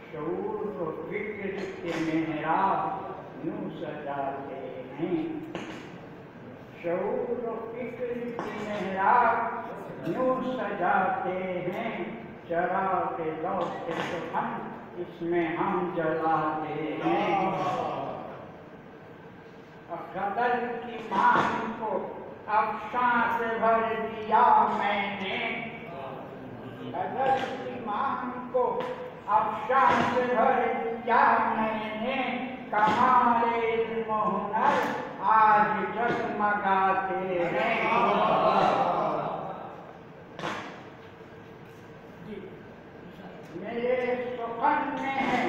शऊर फिक्र के मेहराब यूं सजाते हैं, शऊर फिक्र के मेहराब यूं सजाते हैं, चराग लौट सुखन इसमें हम जलाते हैं। गदर की मान को अफशां से भर दिया मैंने, गदर की मान को अफशां से भर दिया मैंने, कमाले इल्म हुनर आज जगमगाते हैं। मेरे सुखन में है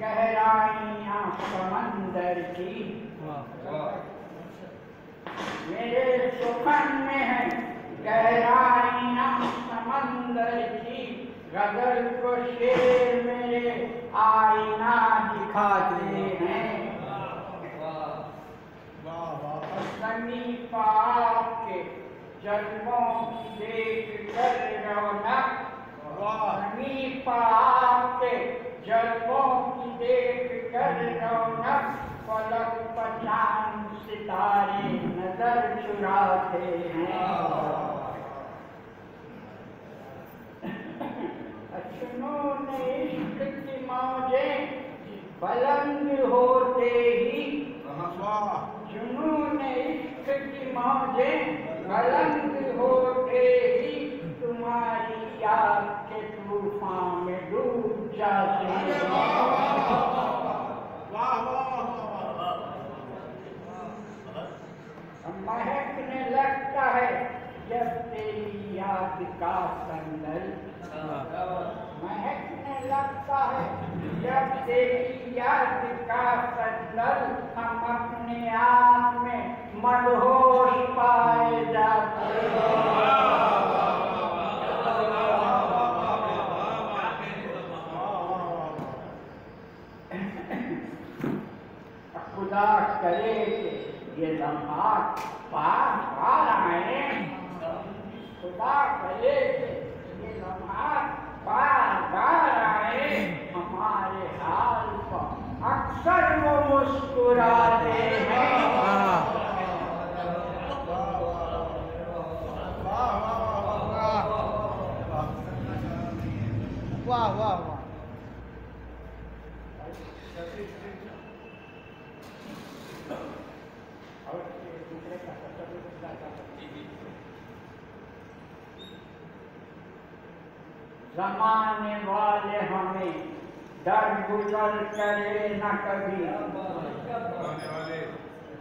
गहराइयां समंदर की, मेरे सुखन में है गहराइयां समंदर की, गदर को शेर मेरे आईना दिखाते हैं। समीप आपके जन्मों की देख कर रौनक, समीप आपके जन्मों की देख कर रौनक, फलक पर चांद सितारे नजर चुराते हैं। जुनून इश्क की मौजें बुलंद होते ही, जुनून इश्क की मौजें बुलंद होते ही, तुम्हारी याद के तूफान में डूब जाते हैं। महकने लगता है जब तेरी याद का संदल, महकने लगता है जब तेरी याद का संदल, हम अपने आप में मदहोश पाए जाते हैं। खुदा करे कि ये लम्हात पार पार आए, खुदा करे कि ये लम्हात बार बार आए, हमारे हाल पर अक्सर वो मुस्कुराते हैं। वाह वाह वाह। ज़माने वाले हमें दरगुजर करे न कभी,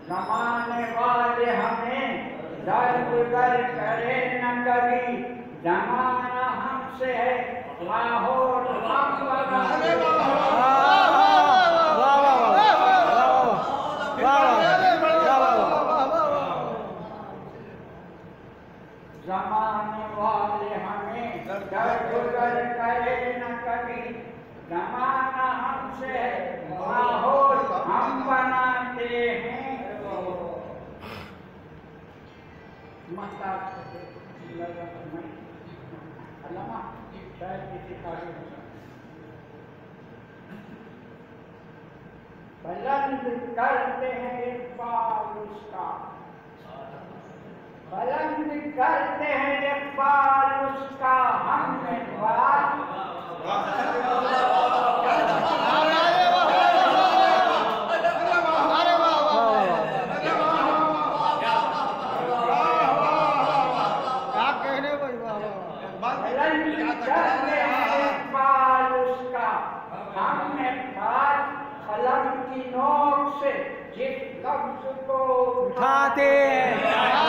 ज़माने वाले हमें दरगुजर करे न कभी, ज़माना हमसे है लाहौर हम बनाते। ज़माने वाले हमें दरगुजर करे न कभी, ज़माना हमसे है माहौल हम बनाते हैं। माता अल्लामा शायद किसी कार्य बुलंद करते हैं एक बार उसका, बुलंद करते हैं एक बार उसका हमने बात। कलम की नोक से जिस लफ्ज को उठाते हैं